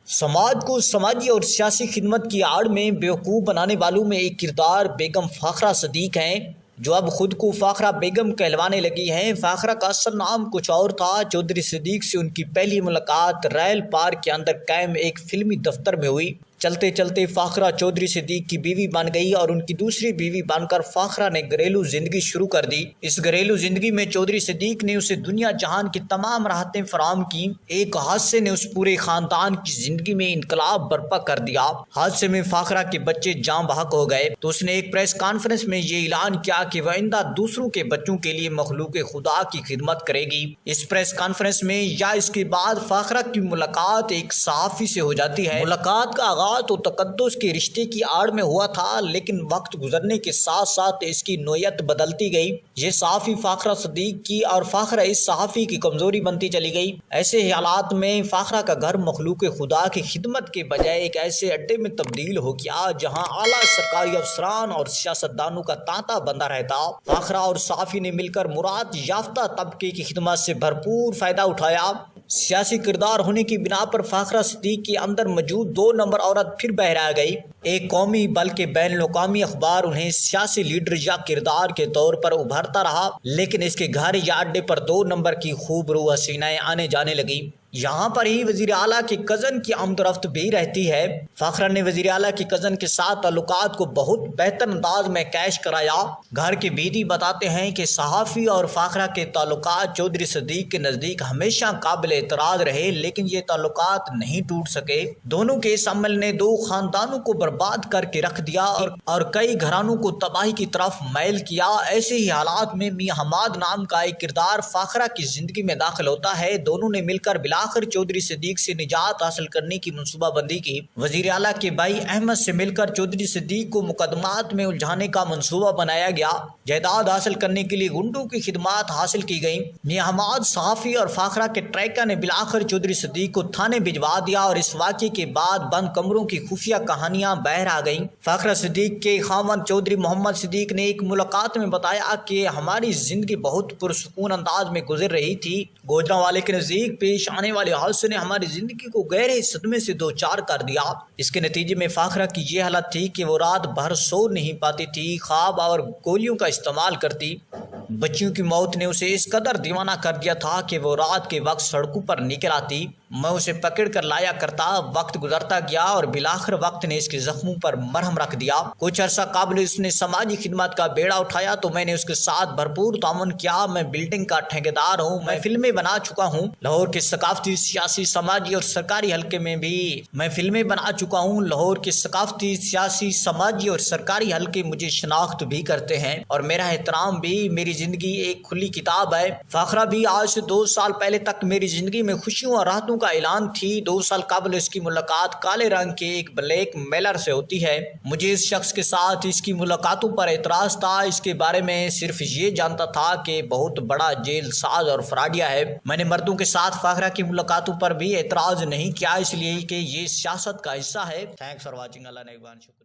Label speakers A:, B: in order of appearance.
A: समाज को समाजी और सियासी खिदमत की आड़ में बेवकूफ़ बनाने वालों में एक किरदार बेगम फ़ाखरा सदीक हैं, जो अब खुद को फ़ाखरा बेगम कहलवाने लगी हैं। फ़ाखरा का असल नाम कुछ और था। चौधरी सदीक से उनकी पहली मुलाकात रैल पार्क के अंदर कायम एक फिल्मी दफ्तर में हुई। चलते चलते फ़ाखरा चौधरी सदीक की बीवी बन गई और उनकी दूसरी बीवी बनकर फ़ाखरा ने घरेलू जिंदगी शुरू कर दी। इस घरेलू जिंदगी में चौधरी सदीक ने उसे दुनिया जहान की तमाम राहतें फराहम की। एक हादसे ने उस पूरे खानदान की जिंदगी में इनकलाब बर्पा कर दिया। हादसे में फ़ाखरा के बच्चे जान बहक हो गए तो उसने एक प्रेस कॉन्फ्रेंस में ये ऐलान किया कि वह आइंदा दूसरों के बच्चों के लिए मखलूक खुदा की खिदमत करेगी। इस प्रेस कॉन्फ्रेंस में या इसके बाद फ़ाखरा की मुलाकात एक सहाफ़ी से हो जाती है। मुलाकात का तो तकद्दुस के रिश्ते की आड़ में हुआ था, लेकिन वक्त गुजरने के साथ साथ इसकी नोयत बदलती गई। ये सहाफ़ी फ़ाखरा सदीक की और फ़ाखरा इस सहाफ़ी की कमज़ोरी बनती चली गई। ऐसे हालात में फ़ाखरा का घर मखलूक खुदा की खिदमत के बजाय एक ऐसे अड्डे में तब्दील हो गया जहां आला सरकारी अफसरान और सियासतदानों का तांता बंधा रहता। फ़ाखरा और सहाफ़ी ने मिलकर मुराद याफ्ता तबके की खिदमत से भरपूर फ़ायदा उठाया। सियासी किरदार होने की बिना पर फ़ाखरा सदीक के अंदर मौजूद 2 नंबर औरत फिर बहरा गई। एक कौमी बल्कि बैनुल-अक़वामी अखबार उन्हें सियासी लीडर या किरदार के तौर पर उभरता रहा, लेकिन इसके घर या अड्डे पर 2 नंबर की खूबरू हसीनाएं आने जाने लगी। यहाँ पर ही वज़ीर आला के कज़न की आमदरफ्त भी रहती है। फ़ाखरा ने वज़ीर आला के कज़न के साथ ताल्लुकात को बहुत बेहतर अंदाज में कैश कराया। घर के बीदी बताते हैं कि सहाफ़ी और फ़ाखरा के ताल्लुकात चौधरी सदीक के नज़दीक हमेशा काबिल एतराज़ रहे, लेकिन ये ताल्लुकात नहीं टूट सके। दोनों के इस अमल ने 2 ख़ानदानों को बर्बाद करके रख दिया और कई घरानों को तबाही की तरफ मैल किया। ऐसे ही हालात में मियां हमाद नाम का एक किरदार फ़ाखरा की ज़िंदगी में दाखिल होता है। दोनों ने मिलकर आखिर चौधरी सदीक से निजात हासिल करने की मंसूबाबंदी की। वजीर आला के भाई अहमद से मिलकर चौधरी सदीक को मुकदमात में उलझाने का मंसूबा बनाया गया। जायदाद हासिल करने के लिए गुंडों की खिदमात हासिल की गई। मियां हमाद, सहाफ़ी और फ़ाखरा के ट्रैकर ने बिलाखिर चौधरी सदीक को थाने भिजवा दिया और इस वाक़े के बाद बंद कमरों की खुफिया कहानियां बाहर आ गईं। फ़ाखरा सदीक के खामन चौधरी मोहम्मद सदीक ने एक मुलाकात में बताया कि हमारी जिंदगी बहुत पुरसुकून अंदाज में गुजर रही थी। गोजरावाले के नज़दीक पेश आने वाले हादसे ने हमारी जिंदगी को गहरे सदमे से दो चार कर दिया। इसके नतीजे में फ़ाखरा की ये हालत थी कि वो रात भर सो नहीं पाती थी, ख्वाब और गोलियों का इस्तेमाल करती। बच्चियों की मौत ने उसे इस कदर दीवाना कर दिया था कि वो रात के वक्त सड़कों पर निकल आती। मैं उसे पकड़ कर लाया करता। वक्त गुजरता गया और बिलाखिर वक्त ने इसके जख्मों पर मरहम रख दिया। कुछ अरसा काबिल उसने समाजी खिदमत का बेड़ा उठाया तो मैंने उसके साथ भरपूर तामुन किया। मैं बिल्डिंग का ठेकेदार हूँ, मैं फिल्में बना चुका हूँ। लाहौर के सकाफती, सियासी, समाजी और सरकारी हल्के में भी मैं फिल्में बना चुका हूँ। लाहौर के सकाफती, सियासी, समाजी और सरकारी हल्के मुझे शनाख्त भी करते हैं और मेरा एहतराम भी। मेरी जिंदगी एक खुली किताब है। फ़ाखरा भी आज से 2 साल पहले तक मेरी जिंदगी में खुशियों और राहतों का ऐलान थी। 2 साल कबल इसकी मुलाकात काले रंग के एक ब्लैक मेलर से होती है। मुझे इस शख्स के साथ इसकी मुलाकातों पर एतराज था। इसके बारे में सिर्फ ये जानता था कि बहुत बड़ा जेल साज और फ्राडिया है। मैंने मर्दों के साथ फ़ाखरा की मुलाकातों पर भी एतराज नहीं किया, इसलिए कि ये सियासत का हिस्सा है। Thanks for watching. अल्लाह ने शुक्रिया।